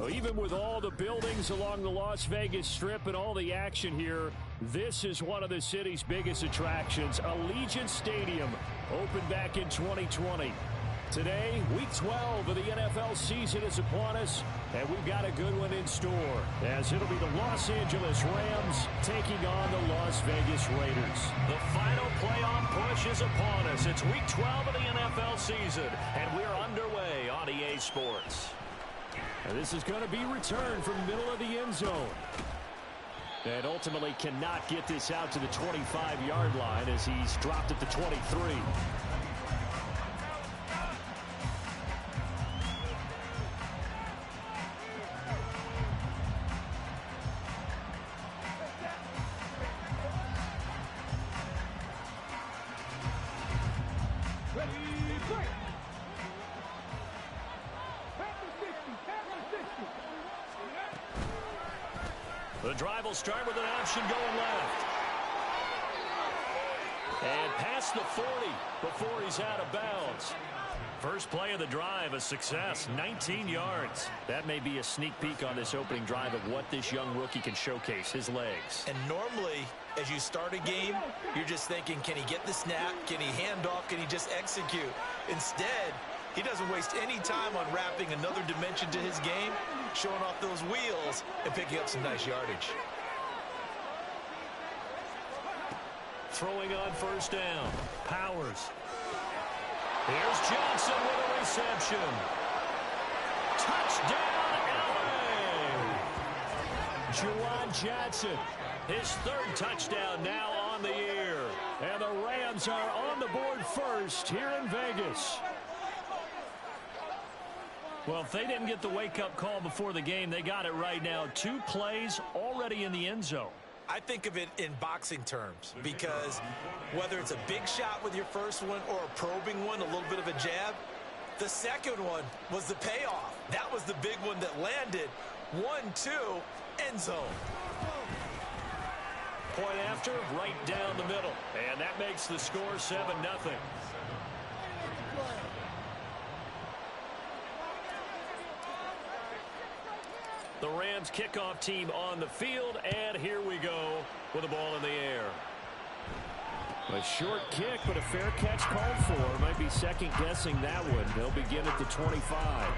Well, even with all the buildings along the Las Vegas Strip and all the action here, this is one of the city's biggest attractions. Allegiant Stadium opened back in 2020. Today, Week 12 of the NFL season is upon us, and we've got a good one in store, as it'll be the Los Angeles Rams taking on the Las Vegas Raiders. The final playoff push is upon us. It's Week 12 of the NFL season, and we're underway on EA Sports. And this is going to be returned from the middle of the end zone. And ultimately cannot get this out to the 25-yard line as he's dropped at the 23. The drive will start with an option going left. And past the 40 before he's out of bounds. First play of the drive, a success, 19 yards. That may be a sneak peek on this opening drive of what this young rookie can showcase, his legs. And normally, as you start a game, you're just thinking, can he get the snap? Can he hand off? Can he just execute? Instead, he doesn't waste any time on wrapping another dimension to his game, showing off those wheels, and picking up some nice yardage. Throwing on first down. Powers. Here's Johnson with a reception. Touchdown, LA! Juwan Johnson, his third touchdown now on the year. And the Rams are on the board first here in Vegas. Well, if they didn't get the wake-up call before the game, they got it right now. 2 plays already in the end zone. I think of it in boxing terms because whether it's a big shot with your first one or a probing one, a little bit of a jab, the second one was the payoff. That was the big one that landed. 1-2, end zone. Point after, right down the middle. And that makes the score 7-0. The Rams kickoff team on the field, and here we go with the ball in the air. A short kick, but a fair catch called for. Might be second-guessing that one. They'll begin at the 25.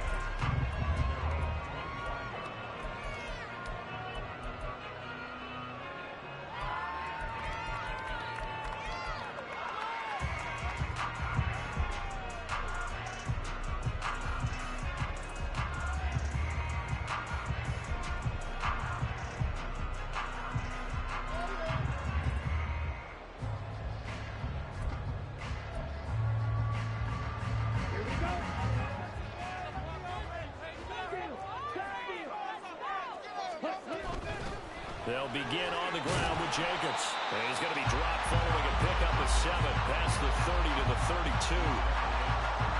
They'll begin on the ground with Jacobs. And he's going to be dropped following a pickup of 7 past the 30 to the 32.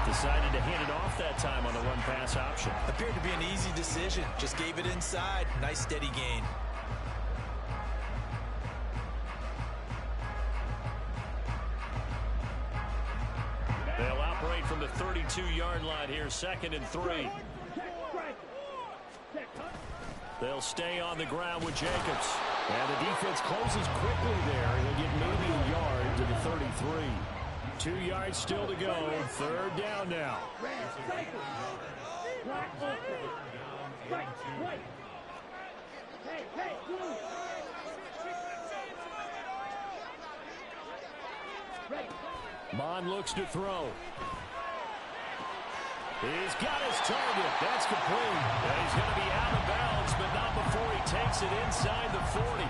Decided to hand it off that time on the run-pass option. Appeared to be an easy decision. Just gave it inside. Nice steady gain. They'll operate from the 32-yard line here, 2nd and 3. They'll stay on the ground with Jacobs. And the defense closes quickly there. He'll get maybe a yard to the 33. 2 yards still to go. 3rd down now. Bond looks to throw. He's got his target. That's complete. And he's going to be out of bounds, but not before he takes it inside the 40.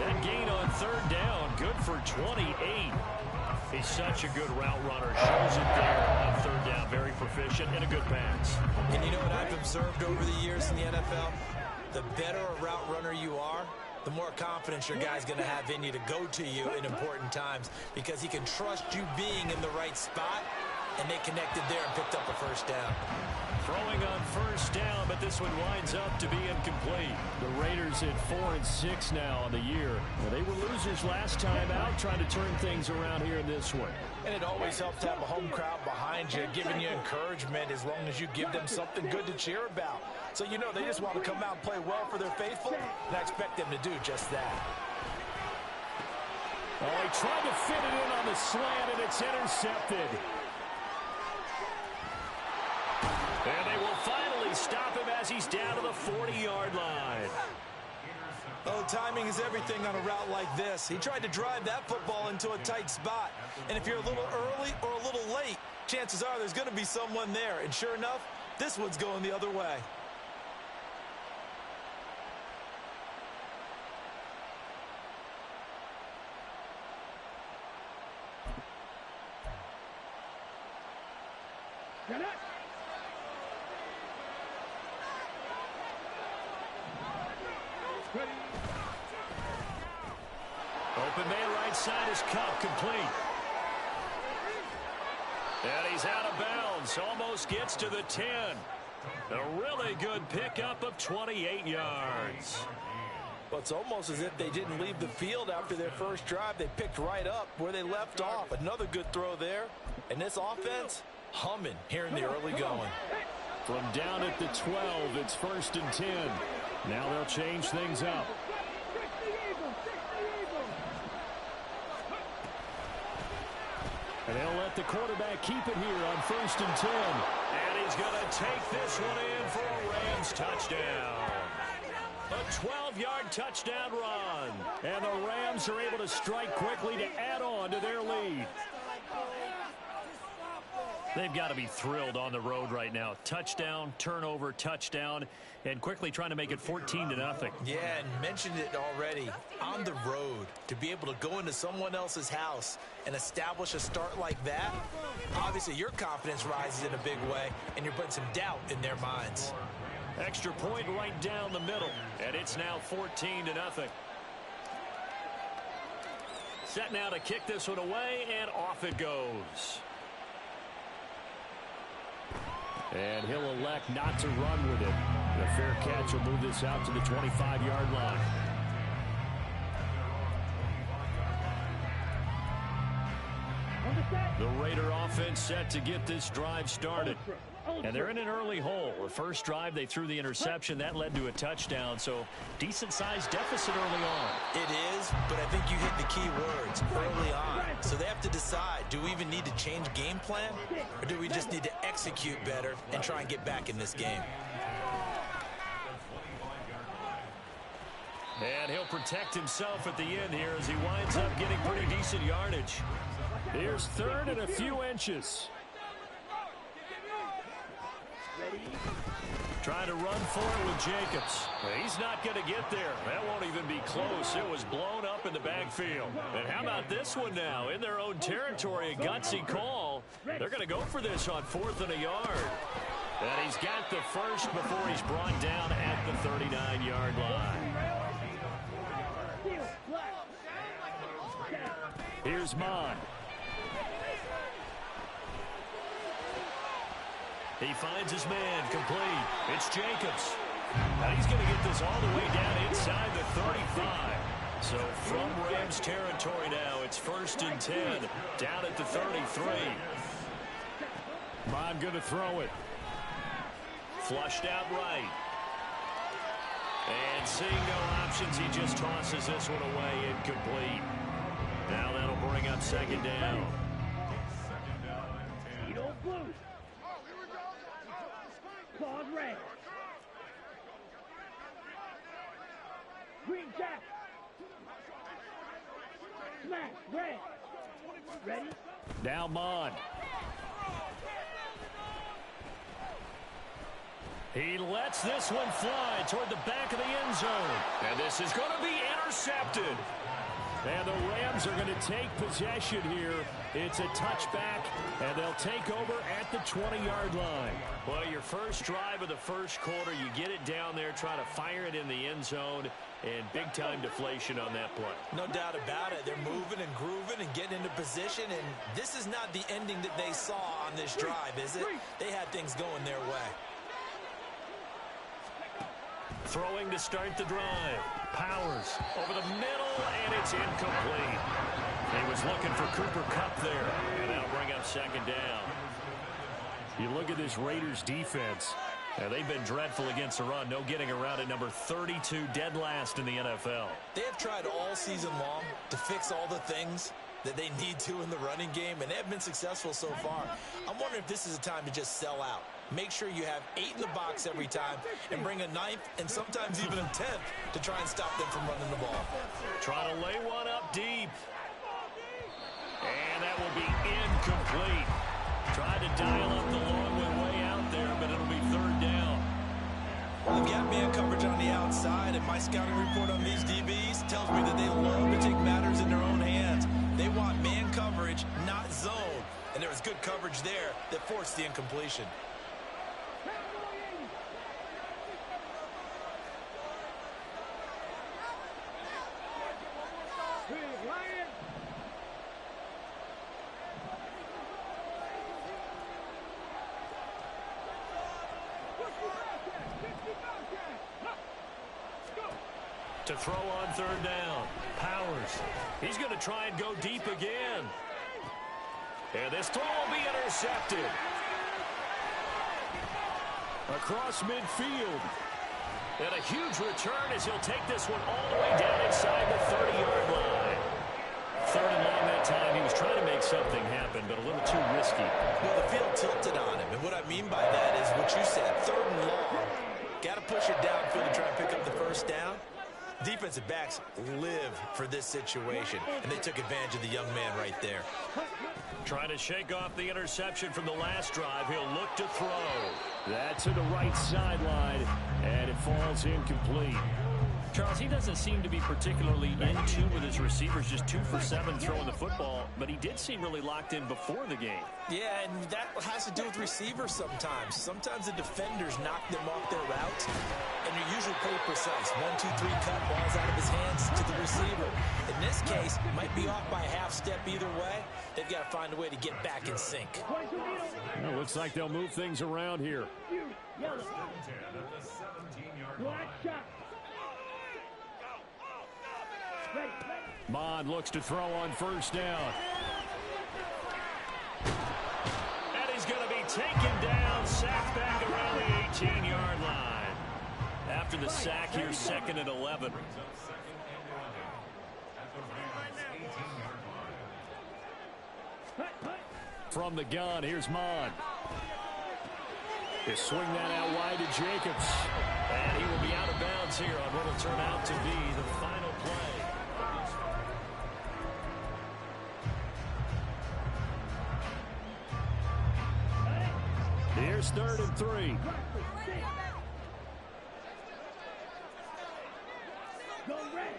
That gain on 3rd down, good for 28. He's such a good route runner. Shows it there on 3rd down. Very proficient and a good pass. And you know what I've observed over the years in the NFL? The better a route runner you are, the more confidence your guy's going to have in you to go to you in important times because he can trust you being in the right spot. And they connected there and picked up a 1st down. Throwing on first down, but this one winds up to be incomplete. The Raiders at 4-6 now on the year. Well, they were losers last time out, trying to turn things around here in this one. And it always helps to have a home crowd behind you, giving you encouragement as long as you give them something good to cheer about. So you know they just want to come out and play well for their faithful, and I expect them to do just that. Oh, he tried to fit it in on the slant, and it's intercepted. And they will finally stop him as he's down to the 40-yard line. Oh, timing is everything on a route like this. He tried to drive that football into a tight spot. And if you're a little early or a little late, chances are there's going to be someone there. And sure enough, this one's going the other way. Open man right side is Cup, complete. And he's out of bounds, almost gets to the 10. A really good pickup of 28 yards. Well, it's almost as if they didn't leave the field after their first drive. They picked right up where they left off. Another good throw there. And this offense, humming here in the early going. From down at the 12, it's 1st and 10. Now they'll change things up. And they'll let the quarterback keep it here on 1st and 10. And he's going to take this one in for a Rams touchdown. A 12-yard touchdown run. And the Rams are able to strike quickly to add on to their lead. They've got to be thrilled on the road right now. Touchdown, turnover, touchdown, and quickly trying to make it 14-0. Yeah, and mentioned it already. On the road, to be able to go into someone else's house and establish a start like that, obviously your confidence rises in a big way, and you're putting some doubt in their minds. Extra point right down the middle, and it's now 14-0. Set now to kick this one away, and off it goes. And he'll elect not to run with it. The fair catch will move this out to the 25-yard line. The Raider offense set to get this drive started. And they're in an early hole. The first drive, they threw the interception. That led to a touchdown. So decent-sized deficit early on. It is, but I think you hit the key words early on. So they have to decide, do we even need to change game plan? Or do we just need to execute better and try and get back in this game? And he'll protect himself at the end here as he winds up getting pretty decent yardage. Here's 3rd and a few inches. Trying to run for it with Jacobs. He's not going to get there. That won't even be close. It was blown up in the backfield. And how about this one now? In their own territory, a gutsy call. They're going to go for this on 4th and a yard. And he's got the first before he's brought down at the 39-yard line. Here's Mon. He finds his man, complete. It's Jacobs. Now he's going to get this all the way down inside the 35. So from Rams territory now, it's 1st and 10, down at the 33. Mon going to throw it. Flushed out right. And seeing no options, he just tosses this one away, incomplete. Now that'll bring up 2nd down. Claws red. Green jack. Smash red. Ready? Now Mon. He lets this one fly toward the back of the end zone. And this is going to be intercepted. And the Rams are going to take possession here. It's a touchback, and they'll take over at the 20-yard line. Well, your first drive of the first quarter, you get it down there, try to fire it in the end zone, and big-time deflation on that play. No doubt about it. They're moving and grooving and getting into position, and this is not the ending that they saw on this drive, is it? They had things going their way. Throwing to start the drive. Powers over the middle, and it's incomplete. He was looking for Cooper Kupp there, and that'll bring up second down. You look at this Raiders defense. They've been dreadful against the run. No getting around at number 32, dead last in the NFL. They have tried all season long to fix all the things that they need to in the running game, and they have been successful so far. I'm wondering if this is a time to just sell out. Make sure you have 8 in the box every time and bring a 9th and sometimes even a 10th to try and stop them from running the ball. Trying to lay one up deep. And that will be incomplete. Tried to dial up the long way out there, but it'll be third down. They've got man coverage on the outside, and my scouting report on these DBs tells me that they love to take matters in their own hands. They want man coverage, not zone. And there was good coverage there that forced the incompletion. To throw on third down. Powers. He's going to try and go deep again. And this throw will be intercepted. Across midfield. And a huge return as he'll take this one all the way down inside the 30-yard line. Third and long that time. He was trying to make something happen, but a little too risky. Well, the field tilted on him, and what I mean by that is what you said, third and long. Got to push it downfield to try and pick up the first down. Defensive backs live for this situation, and they took advantage of the young man right there. Trying to shake off the interception from the last drive. He'll look to throw. That's to the right sideline, and it falls incomplete. Charles, he doesn't seem to be particularly in tune with his receivers, just 2 for 7 throwing the football, but he did seem really locked in before the game. Yeah, and that has to do with receivers sometimes. Sometimes the defenders knock them off their routes, and they're usually pretty precise. 1, 2, 3 cut, balls out of his hands to the receiver. In this case, might be off by a half step either way. They've got to find a way to get back in sync. Well, looks like they'll move things around here. Mond looks to throw on first down. And he's going to be taken down, sacked back around the 18-yard line. After the sack here, 2nd and 11. From the gun, here's Mond. They swing that out wide to Jacobs. And he will be out of bounds here on what will turn out to be the final play. Here's 3rd and 3. Go red.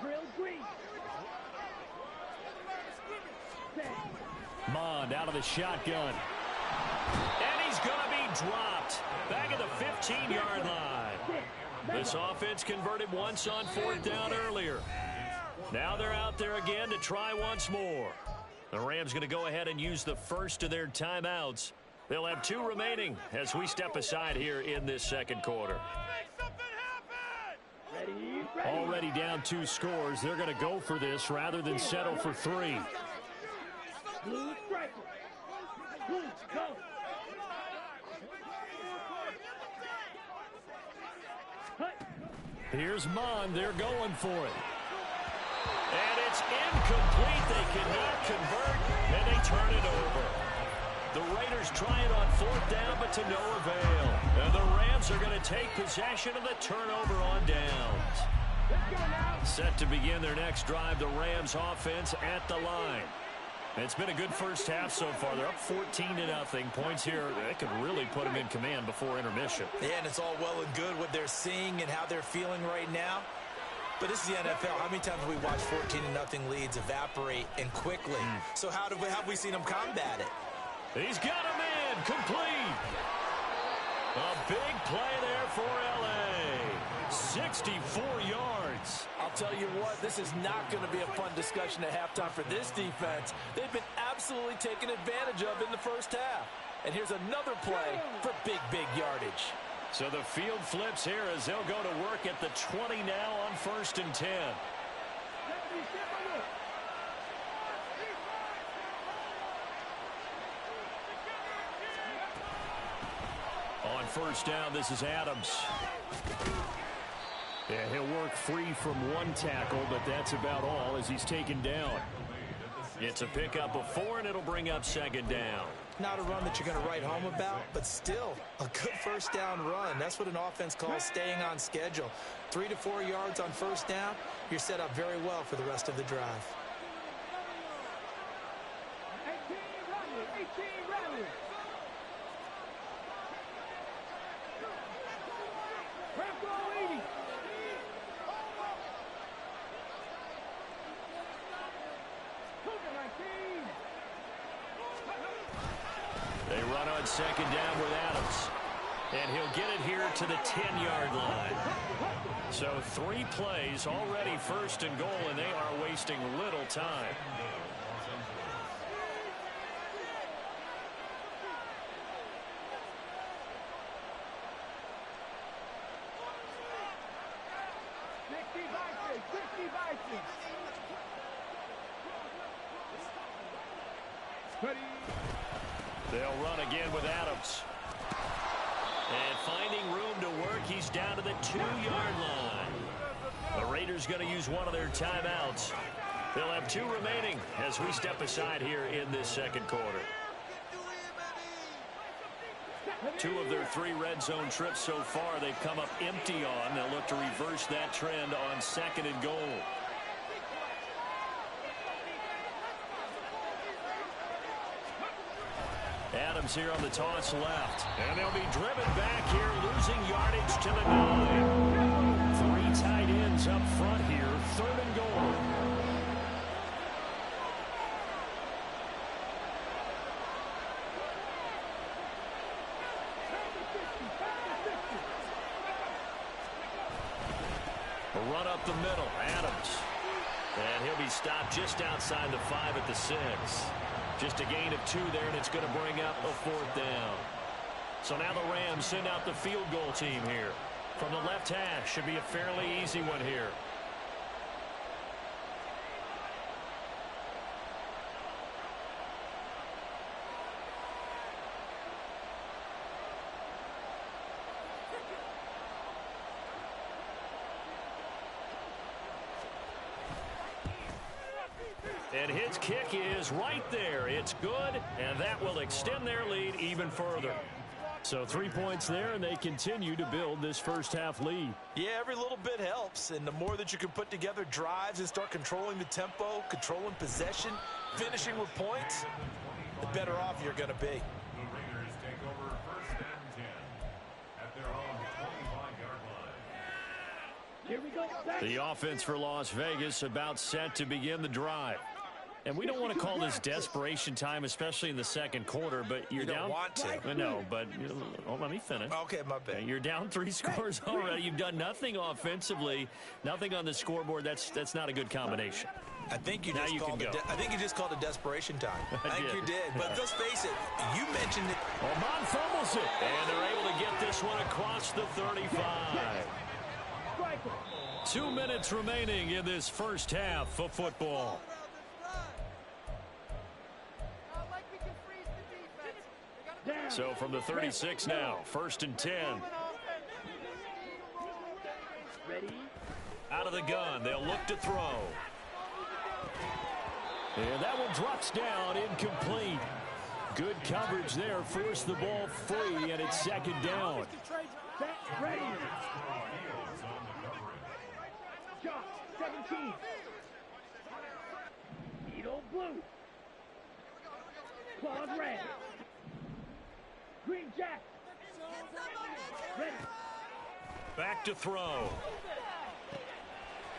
Drill green. Mond out of the shotgun. And he's going to be dropped. Back at the 15-yard line. This offense converted once on 4th down earlier. Now they're out there again to try once more. The Rams going to go ahead and use the first of their timeouts. They'll have 2 remaining as we step aside here in this second quarter. Already down 2 scores. They're going to go for this rather than settle for 3. Blue striker. Blue, go. Here's Mond. They're going for it. And it's incomplete. They cannot convert, and they turn it over. The Raiders try it on 4th down, but to no avail. And the Rams are going to take possession of the turnover on downs. Set to begin their next drive, the Rams offense at the line. It's been a good first half so far. They're up 14-0. Points here, that could really put them in command before intermission. Yeah, and it's all well and good what they're seeing and how they're feeling right now. But this is the NFL. How many times have we watched 14-0 leads evaporate and quickly? So how have we seen them combat it? He's got a man complete. A big play there for L.A. 64 yards. I'll tell you what, this is not going to be a fun discussion at halftime for this defense. They've been absolutely taken advantage of in the first half. And here's another play for big yardage. So the field flips here as they'll go to work at the 20 now on 1st and 10. On 1st down, this is Adams. Yeah, he'll work free from one tackle, but that's about all as he's taken down. It's a pickup of 4, and it'll bring up 2nd down. Not a run that you're going to write home about, but still a good 1st down run. That's what an offense calls staying on schedule. 3 to 4 yards on 1st down, you're set up very well for the rest of the drive. 18 rally. They run on 2nd down with Adams. And he'll get it here to the 10-yard line. So 3 plays already 1st and goal, and they are wasting little time. They'll run again with Adams. And finding room to work, he's down to the 2-yard line. The Raiders going to use one of their timeouts. They'll have 2 remaining as we step aside here in this 2nd quarter. 2 of their 3 red zone trips so far they've come up empty on. They'll look to reverse that trend on 2nd and goal. Adams here on the toss left. And they'll be driven back here, losing yardage to the 9. 3 tight ends up front here, 3rd and goal. A run up the middle, Adams. And he'll be stopped just outside the 5 at the 6. Just a gain of 2 there, and it's going to bring up a 4th down. So now the Rams send out the field goal team here. From the left hash, should be a fairly easy one here. And his kick is right there. It's good, and that will extend their lead even further. So 3 points there, and they continue to build this 1st half lead. Yeah, every little bit helps, and the more that you can put together drives and start controlling the tempo, controlling possession, finishing with points, the better off you're going to be. The Raiders take over 1st and 10 at their own 25-yard line. Here we go. The offense for Las Vegas about set to begin the drive. And we don't want to call this desperation time, especially in the 2nd quarter, but you're You don't down. want to. No, but let me finish. Okay, my bad. You're down 3 scores already. You've done nothing offensively, nothing on the scoreboard. That's not a good combination. I think you Now just you called can it. go. I think you just called it desperation time. I think did. you did. But let's face it. You mentioned it. Oman fumbles it, and they're able to get this one across the 35. 2 minutes remaining in this 1st half of football. So from the 36 now, 1st and 10. Out of the gun, they'll look to throw. And that one drops down, incomplete. Good coverage there, forced the ball free, and it's 2nd down. Ready. Josh, 17. Needle blue. Claws red. Green jack. Ready. Back to throw.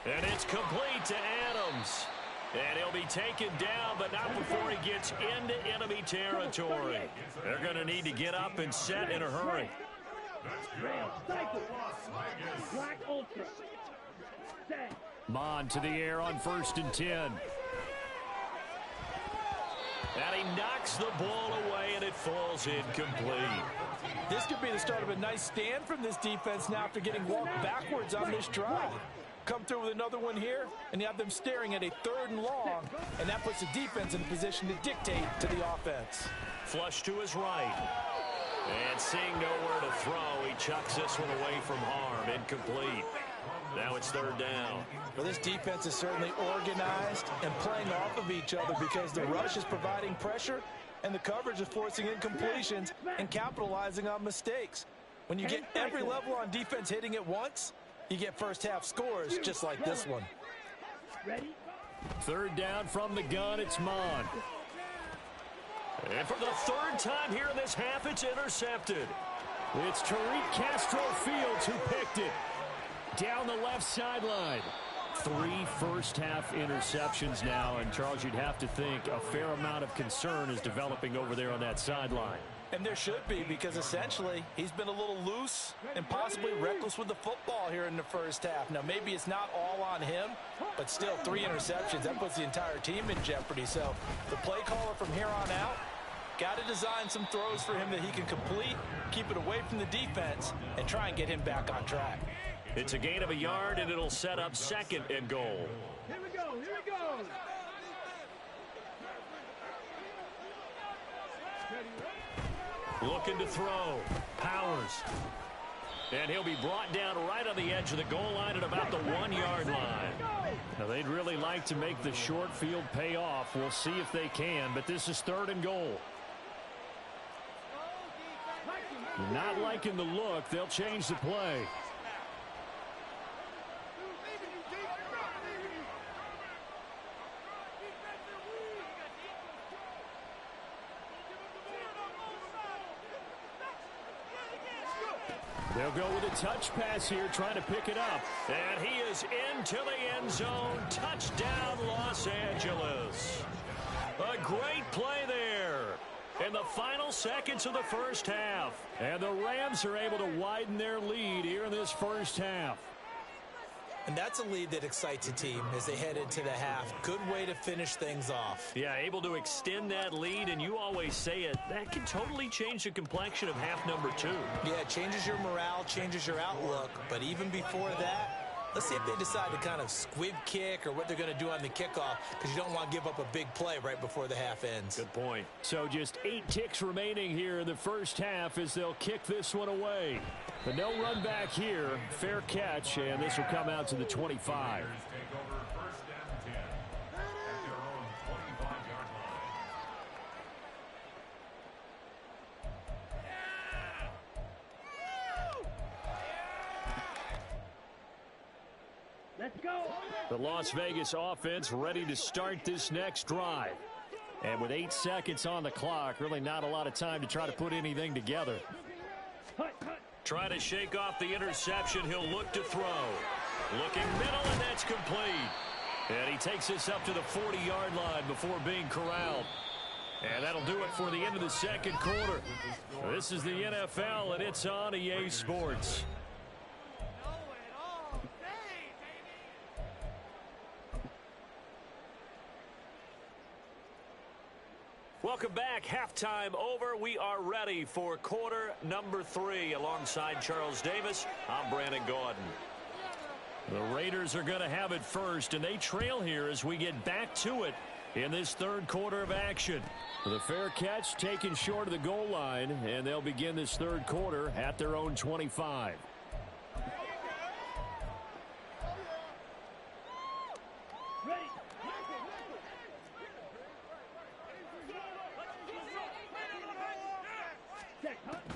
And it's complete to Adams. And he'll be taken down, but not before he gets into enemy territory. They're going to need to get up and set in a hurry. Black Ultra. Set. Mon to the air on 1st and 10. And he knocks the ball away, and it falls incomplete. This could be the start of a nice stand from this defense now after getting walked backwards on this drive. Come through with another one here, and you have them staring at a 3rd and long, and that puts the defense in a position to dictate to the offense. Flush to his right. And seeing nowhere to throw, he chucks this one away from harm. Incomplete. Now it's 3rd down. Well, this defense is certainly organized and playing off of each other because the rush is providing pressure and the coverage is forcing incompletions and capitalizing on mistakes. When you get every level on defense hitting at once, you get first-half scores just like this one. Ready? 3rd down from the gun, it's Mon. And for the 3rd time here in this half, it's intercepted. It's Tariq Castro-Fields who picked it. Down the left sideline. 3 first-half interceptions now, and Charles, you'd have to think a fair amount of concern is developing over there on that sideline. And there should be, because essentially he's been a little loose and possibly reckless with the football here in the first half. Now, maybe it's not all on him, but still 3 interceptions. That puts the entire team in jeopardy. So the play caller from here on out got to design some throws for him that he can complete, keep it away from the defense, and try and get him back on track. It's a gain of a yard, and it'll set up 2nd and goal. Here we go, here we go. Looking to throw. Powers. And he'll be brought down right on the edge of the goal line at about the 1-yard line. Now, they'd really like to make the short field pay off. We'll see if they can, but this is 3rd and goal. Not liking the look. They'll change the play. They'll go with a touch pass here, trying to pick it up. And he is into the end zone. Touchdown, Los Angeles. A great play there in the final seconds of the first half. And the Rams are able to widen their lead here in this first half. And that's a lead that excites a team as they head into the half. Good way to finish things off. Yeah, able to extend that lead, and you always say it, that can totally change the complexion of half number 2. Yeah, it changes your morale, changes your outlook. But even before that, let's see if they decide to kind of squib kick or what they're going to do on the kickoff, because you don't want to give up a big play right before the half ends. Good point. So just 8 ticks remaining here in the first half as they'll kick this one away. But no run back here. Fair catch, and this will come out to the 25. Take over 1st and 10 at their own 25-yard line. Let's go. The Las Vegas offense ready to start this next drive. And with 8 seconds on the clock, really not a lot of time to try to put anything together. Hut, hut. Trying to shake off the interception. He'll look to throw. Looking middle, and that's complete. And he takes this up to the 40-yard line before being corralled. And that'll do it for the end of the 2nd quarter. This is the NFL, and it's on EA Sports. Welcome back. Halftime over. We are ready for quarter number 3. Alongside Charles Davis, I'm Brandon Gordon. The Raiders are going to have it first, and they trail here as we get back to it in this 3rd quarter of action. The fair catch taken short of the goal line, and they'll begin this 3rd quarter at their own 25.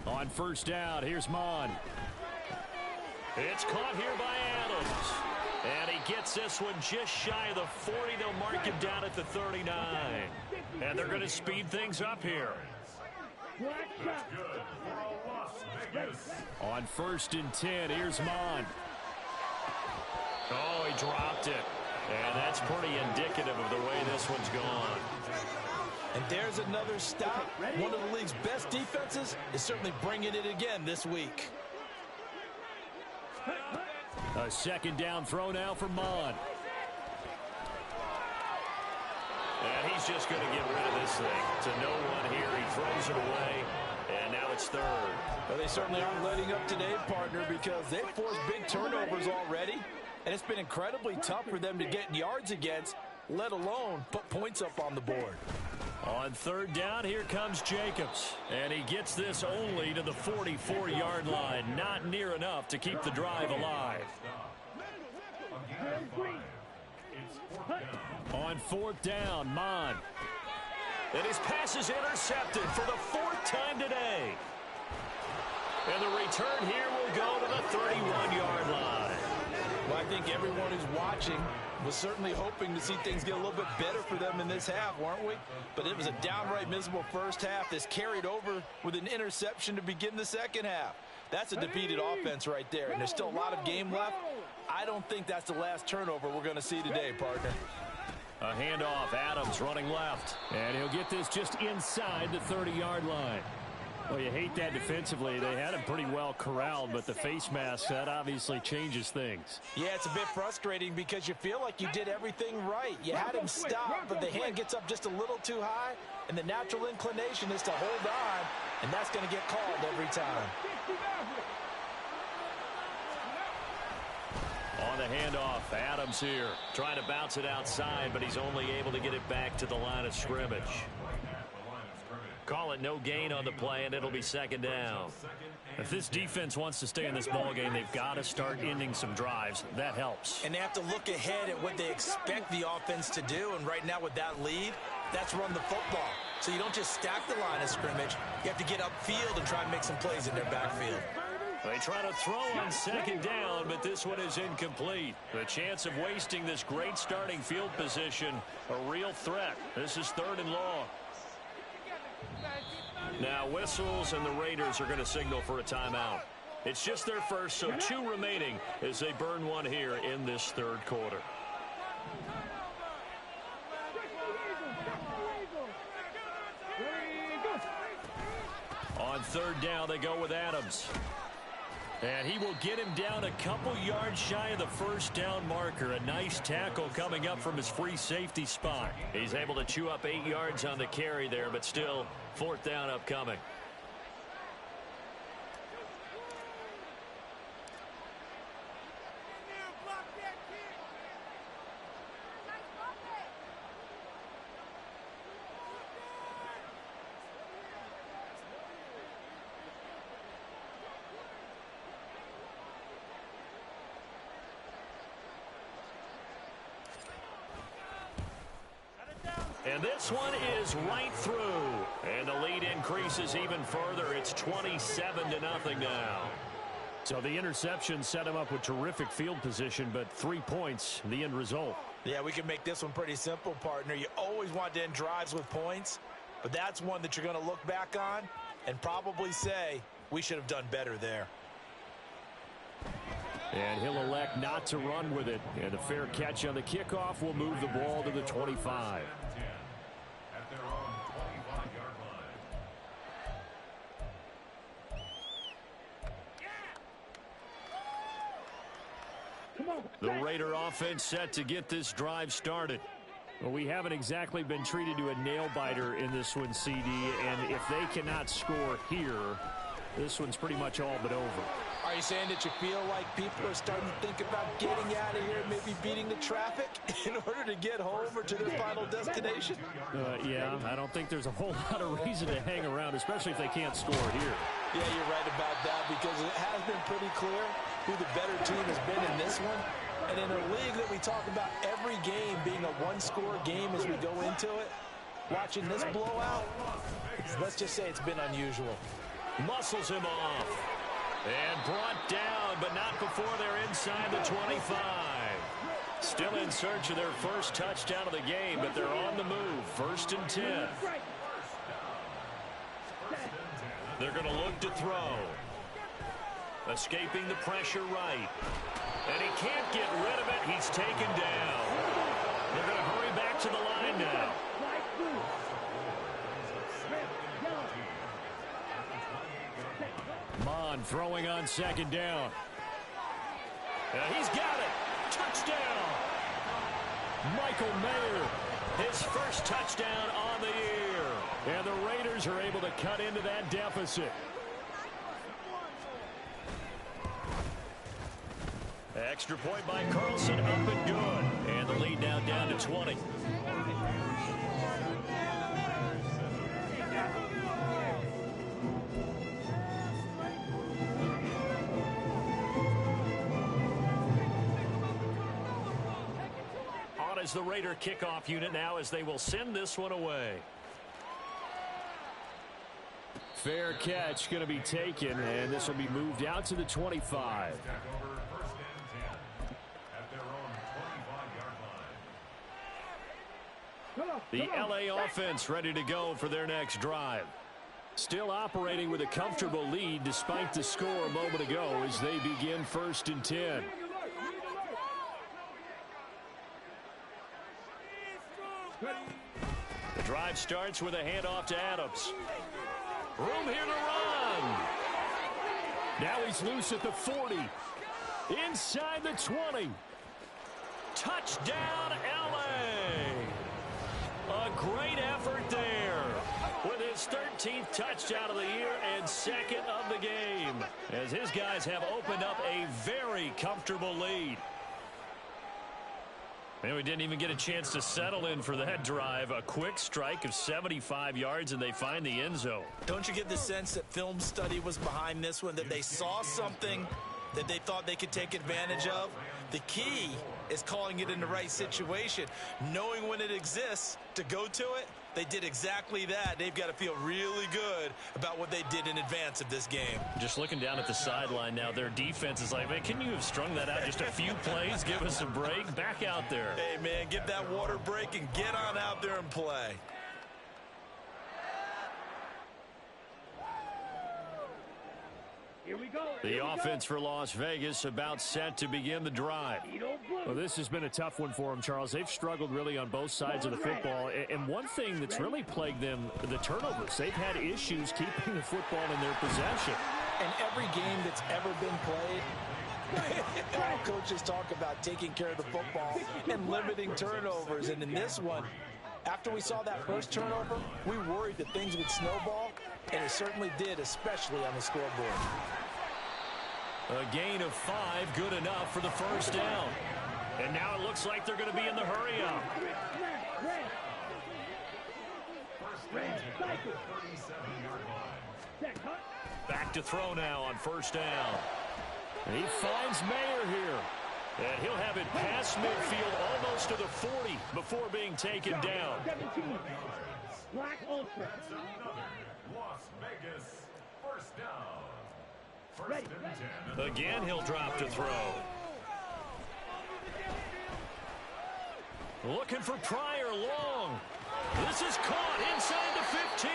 On 1st down, here's Mon. It's caught here by Adams. And he gets this one just shy of the 40. They'll mark him down at the 39. And they're going to speed things up here. On 1st and 10, here's Mon. Oh, he dropped it. And that's pretty indicative of the way this one's gone. And there's another stop. One of the league's best defenses is certainly bringing it again this week. A 2nd down throw now for Mon. And he's just going to get rid of this thing. To no one here. He throws it away. And now it's third. Well, they certainly aren't letting up today, partner, because they've forced big turnovers already. And it's been incredibly tough for them to get yards against, let alone put points up on the board. On third down, here comes Jacobs. And he gets this only to the 44-yard line. Not near enough to keep the drive alive. On fourth down, Mon. And his pass is intercepted for the fourth time today. And the return here will go to the 31-yard line. Well, I think everyone who's watching was certainly hoping to see things get a little bit better for them in this half, weren't we? But it was a downright miserable first half that's carried over with an interception to begin the second half. That's a defeated offense right there, and there's still a lot of game left. I don't think that's the last turnover we're going to see today, partner. A handoff, Adams running left. And he'll get this just inside the 30-yard line. Well, you hate that defensively. They had him pretty well corralled, but the face mask, that obviously changes things. Yeah, it's a bit frustrating because you feel like you did everything right. You had him stop, but the hand gets up just a little too high, and the natural inclination is to hold on, and that's going to get called every time. On the handoff, Adams here, trying to bounce it outside, but he's only able to get it back to the line of scrimmage. Call it no gain on the play, and it'll be second down. If this defense wants to stay in this ballgame, they've got to start ending some drives. That helps. And they have to look ahead at what they expect the offense to do, and right now with that lead, that's run the football. So you don't just stack the line of scrimmage. You have to get upfield and try and make some plays in their backfield. They try to throw on second down, but this one is incomplete. The chance of wasting this great starting field position, a real threat. This is third and long. Now whistles, and the Raiders are going to signal for a timeout. It's just their first, so 2 remaining as they burn one here in this third quarter. On third down, they go with Adams. And he will get him down a couple yards shy of the first down marker. A nice tackle coming up from his free safety spot. He's able to chew up 8 yards on the carry there, but still fourth down upcoming. And this one is right through. And the lead increases even further. It's 27-0 now. So the interception set him up with terrific field position, but 3 points, the end result. Yeah, we can make this one pretty simple, partner. You always want to end drives with points, but that's one that you're going to look back on and probably say, we should have done better there. And he'll elect not to run with it. And a fair catch on the kickoff will move the ball to the 25. At their own 25-yard line. The Raider offense set to get this drive started. Well, we haven't exactly been treated to a nail-biter in this one, CD. And if they cannot score here, this one's pretty much all but over. Are you saying that you feel like people are starting to think about getting out of here, maybe beating the traffic in order to get home or to their final destination? Yeah, I don't think there's a whole lot of reason to hang around, especially if they can't score here. Yeah, you're right about that, because it has been pretty clear who the better team has been in this one. And in a league that we talk about every game being a one-score game as we go into it, watching this blowout, let's just say it's been unusual. Muscles him off. And brought down, but not before they're inside the 25. Still in search of their first touchdown of the game, but they're on the move. 1st and 10. They're going to look to throw. Escaping the pressure right. And he can't get rid of it. He's taken down. They're going to hurry back to the line now. Mon throwing on second down. And he's got it. Touchdown. Michael Mayer, his first touchdown on the year. And the Raiders are able to cut into that deficit. Extra point by Carlson, up and good. And the lead now down to 20. On is the Raider kickoff unit now as they will send this one away. Fair catch going to be taken, and this will be moved out to the 25. The LA offense ready to go for their next drive. Still operating with a comfortable lead despite the score a moment ago as they begin 1st and 10. The drive starts with a handoff to Adams. Room here to run. Now he's loose at the 40. Inside the 20. Touchdown, LA. A great effort there with his 13th touchdown of the year and 2nd of the game as his guys have opened up a very comfortable lead. And we didn't even get a chance to settle in for that drive. A quick strike of 75 yards, and they find the end zone. Don't you get the sense that film study was behind this one, that they saw something that they thought they could take advantage of? The key is calling it in the right situation, knowing when it exists to go to it. They did exactly that. They've got to feel really good about what they did in advance of this game. Just looking down at the sideline now, their defense is like, man, can you have strung that out just a few plays? Give us a break. Back out there. Hey, man, give that water break and get on out there and play. Here we go. The offense for Las Vegas about set to begin the drive. Well, this has been a tough one for them, Charles. They've struggled really on both sides of the football. And one thing that's really plagued them, the turnovers. They've had issues keeping the football in their possession. And every game that's ever been played, all coaches talk about taking care of the football and limiting turnovers. And in this one, after we saw that first turnover, we worried that things would snowball, and it certainly did, especially on the scoreboard. A gain of 5, good enough for the first down. And now it looks like they're going to be in the hurry-up. Back to throw now on first down. And he finds Mayer here. And he'll have it past midfield almost to the 40 before being taken down. 17. Black Ultra. Las Vegas, first down. First Ready. and 10. Again, he'll drop to throw. Looking for Pryor long. This is caught inside the 15.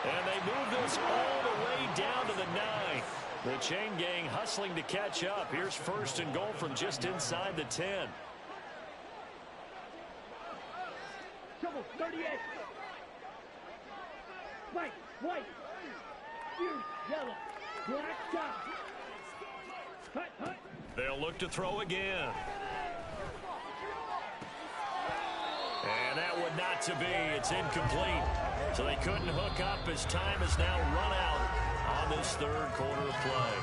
And they move this all the way down to the 9. The chain gang hustling to catch up. Here's first and goal from just inside the 10. Trouble, 38. White. Fierce, yellow. Black top. Hut. They'll look to throw again. And that would not to be. It's incomplete. So they couldn't hook up as time has now run out on this third quarter of play.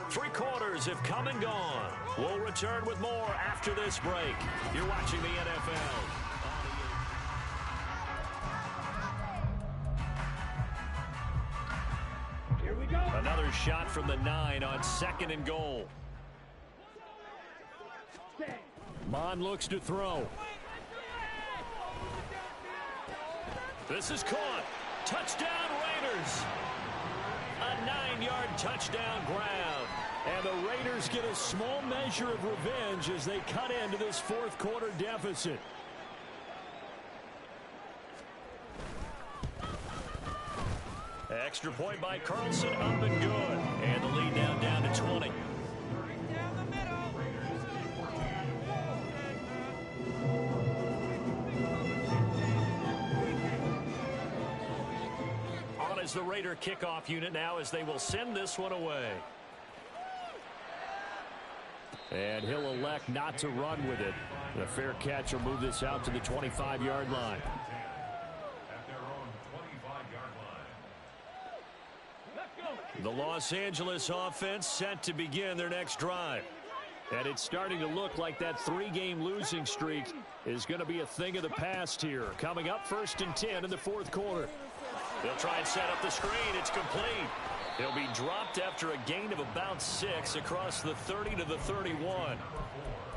3 quarters have come and gone. We'll return with more after this break. You're watching the NFL. Here we go. Another shot from the 9 on 2nd and goal. Stay. Mon looks to throw. This is caught. Touchdown Raiders. A 9-yard touchdown grab. And the Raiders get a small measure of revenge as they cut into this fourth quarter deficit. Extra point by Carlson, up and good. And the lead now down to 20. On is the Raider kickoff unit now as they will send this one away. And he'll elect not to run with it. The fair catch will move this out to the 25-yard line. At their own 25-yard line. The Los Angeles offense set to begin their next drive. And it's starting to look like that 3-game losing streak is going to be a thing of the past here. Coming up, 1st and 10 in the 4th quarter. They'll try and set up the screen. It's complete. He'll be dropped after a gain of about 6 across the 30 to the 31.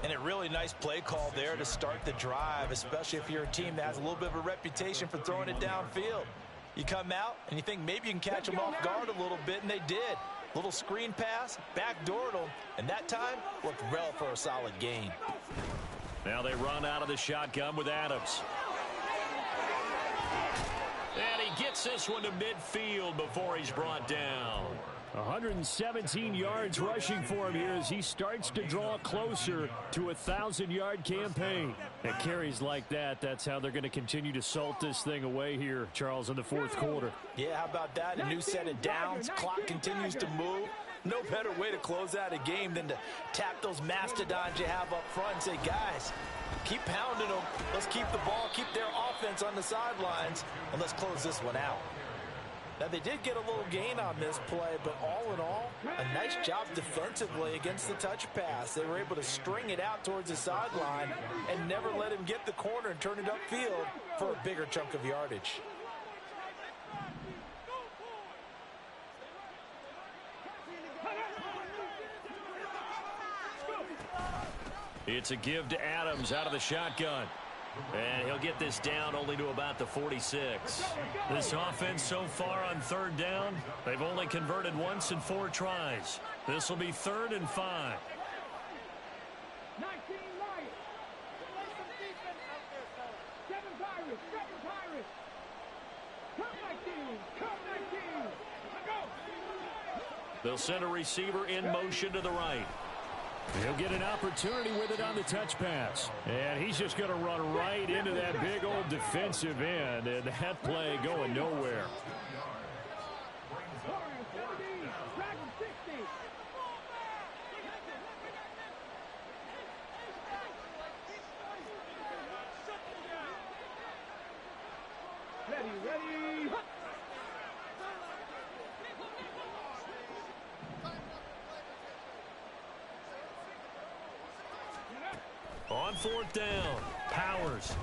And a really nice play call there to start the drive, especially if you're a team that has a little bit of a reputation for throwing it downfield. You come out and you think maybe you can catch them off guard a little bit, and they did. Little screen pass, backdoored them, and that time looked well for a solid gain. Now they run out of the shotgun with Adams. And he gets this one to midfield before he's brought down. 117 yards rushing for him here as he starts to draw closer to a 1,000-yard campaign. And carries like that, that's how they're going to continue to salt this thing away here, Charles, in the 4th quarter. Yeah, how about that? A new set of downs. Clock continues to move. No better way to close out a game than to tap those mastodons you have up front and say, guys, keep pounding them. Let's keep the ball, keep their offense on the sidelines, and let's close this one out. Now, they did get a little gain on this play, but all in all, a nice job defensively against the touch pass. They were able to string it out towards the sideline and never let him get the corner and turn it upfield for a bigger chunk of yardage. It's a give to Adams out of the shotgun. And he'll get this down only to about the 46. This offense so far on 3rd down, they've only converted once in 4 tries. This will be 3rd and 5. 19 Lions. 7 Pirates. 7 Pirates. Come 19. Come 19. Go. They'll send a receiver in motion to the right. He'll get an opportunity with it on the touch pass. And he's just going to run right into that big old defensive end. And that play going nowhere. Ready. On 4th down, Powers.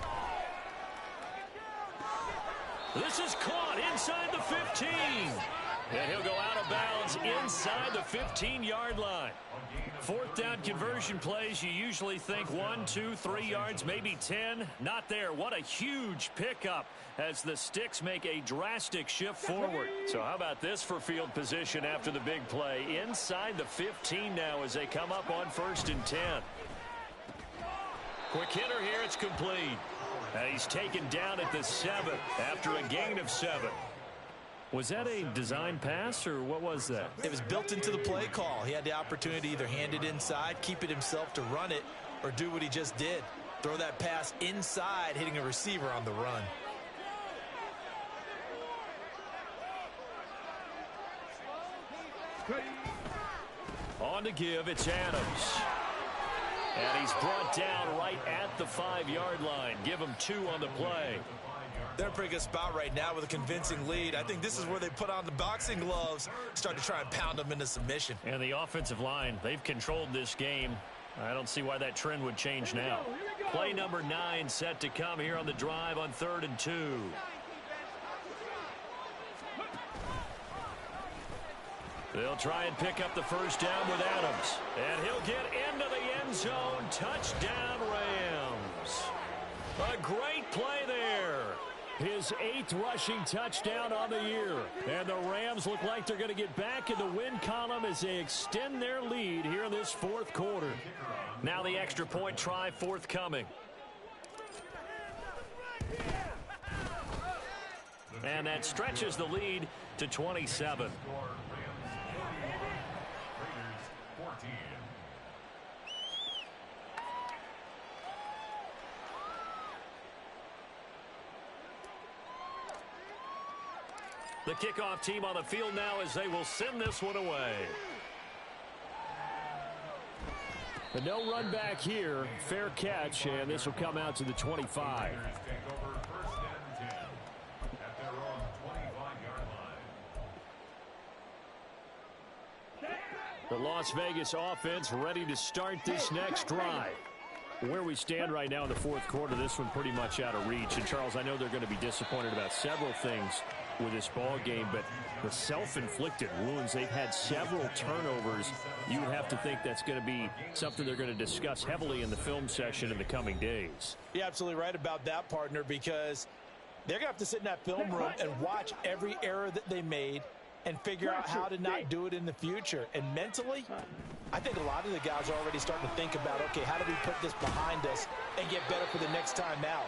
This is caught inside the 15. And he'll go out of bounds inside the 15-yard line. 4th down conversion plays, you usually think 1, 2, 3 yards, maybe 10. Not there. What a huge pickup as the Sticks make a drastic shift forward. So how about this for field position after the big play? Inside the 15 now as they come up on 1st and 10. Quick hitter here, it's complete. And he's taken down at the 7 after a gain of 7. Was that a design pass, or what was that? It was built into the play call. He had the opportunity to either hand it inside, keep it himself to run it, or do what he just did. Throw that pass inside, hitting a receiver on the run. On to give, it's Adams. And he's brought down right at the 5-yard line. Give him 2 on the play. They're in a pretty good spot right now with a convincing lead. I think this is where they put on the boxing gloves, start to try and pound them into submission. And the offensive line, they've controlled this game. I don't see why that trend would change now. Play number 9 set to come here on the drive on 3rd and 2. They'll try and pick up the 1st down with Adams. And he'll get into the end zone. Touchdown, Rams. A great play there. His 8th rushing touchdown on the year. And the Rams look like they're going to get back in the win column as they extend their lead here in this 4th quarter. Now the extra point try forthcoming. And that stretches the lead to 27. The kickoff team on the field now as they will send this one away. But no run back here. Fair catch, and this will come out to the 25. Take over first and 10 at their own 25-yard line. The Las Vegas offense ready to start this next drive. Where we stand right now in the fourth quarter, this one pretty much out of reach. And, Charles, I know they're going to be disappointed about several things with this ball game, but the self-inflicted wounds, they've had several turnovers. You would have to think that's going to be something they're going to discuss heavily in the film session in the coming days. You're absolutely right about that, partner, because they're going to have to sit in that film room and watch every error that they made and figure out how to not do it in the future. And mentally, I think a lot of the guys are already starting to think about, okay, how do we put this behind us and get better for the next time out?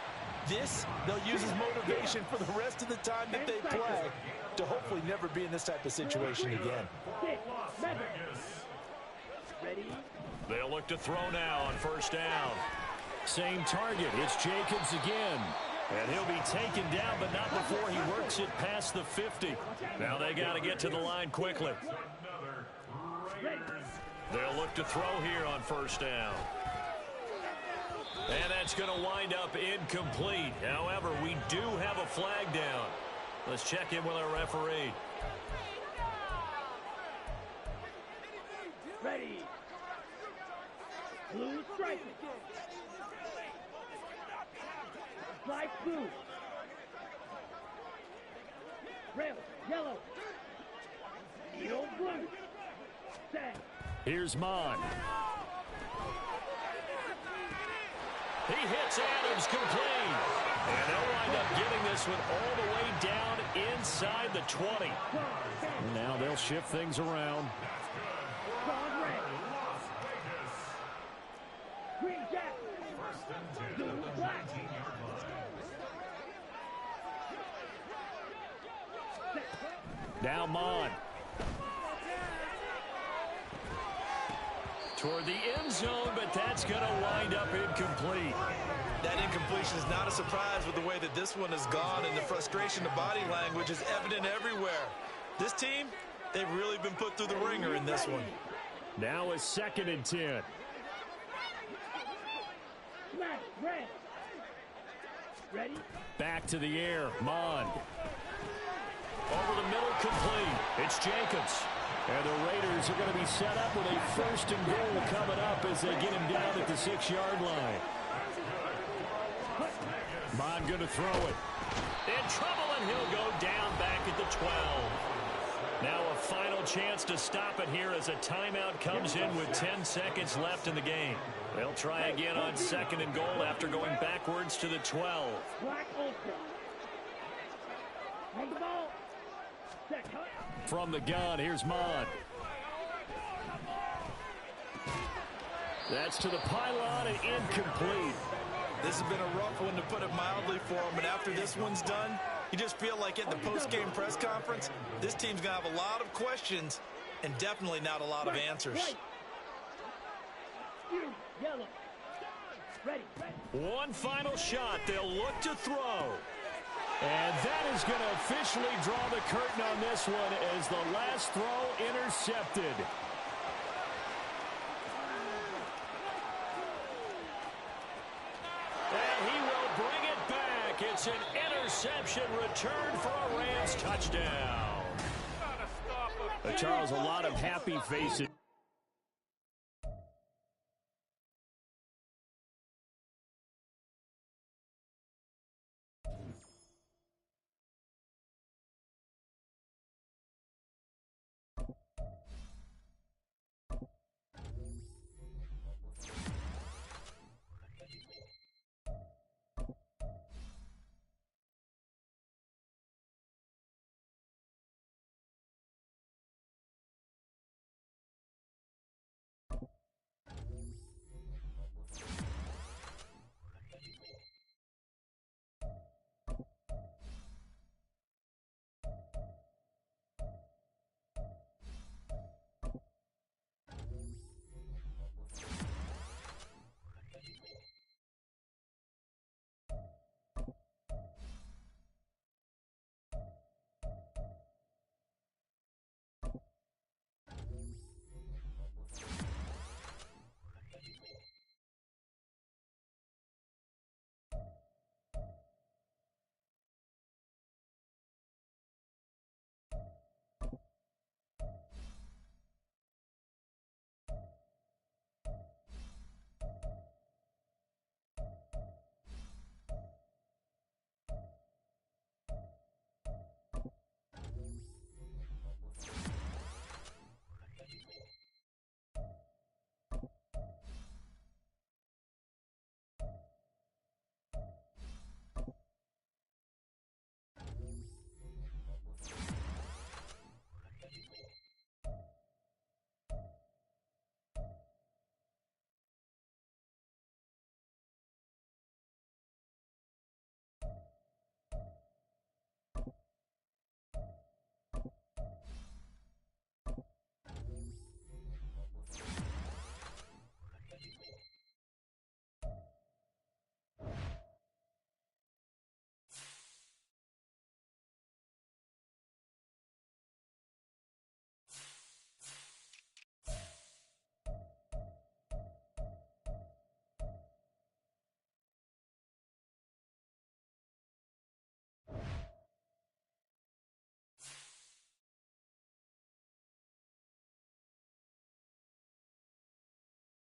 This, they'll use as motivation for the rest of the time that they play to hopefully never be in this type of situation again. They'll look to throw now on first down. Same target. It's Jacobs again. And he'll be taken down, but not before he works it past the 50. Now they got to get to the line quickly. They'll look to throw here on first down. And that's going to wind up incomplete. However, we do have a flag down. Let's check in with our referee. Ready. Blue stripe. Flag blue. Red, yellow. Yellow, blue. Set. Here's Mon. He hits Adams complete. And they'll wind up getting this one all the way down inside the 20. Now they'll shift things around. Green jacket. Blue, black. Now Mon. Toward the end zone, but that's going to wind up incomplete. That incompletion is not a surprise with the way that this one has gone, and the frustration of body language is evident everywhere. This team, they've really been put through the ringer in this one. Now a 2nd and 10. Smash, red. Ready? Back to the air, Mon. Over the middle, complete. It's Jacobs. And the Raiders are going to be set up with a 1st and goal coming up as they get him down at the 6-yard line. Mon going to throw it. In trouble, and he'll go down back at the 12. Now a final chance to stop it here as a timeout comes in with 10 seconds left in the game. They'll try again on 2nd and goal after going backwards to the 12. Black ultra. On the ball. Set, cut. From the gun, here's Mon. That's to the pylon and incomplete. This has been a rough one, to put it mildly, for him. And after this one's done, you just feel like at the post-game press conference, this team's going to have a lot of questions and definitely not a lot of answers. Yellow. Ready. One final shot. They'll look to throw. And that is going to officially draw the curtain on this one as the last throw intercepted. And he will bring it back. It's an interception return for a Rams touchdown. Charles, a lot of happy faces.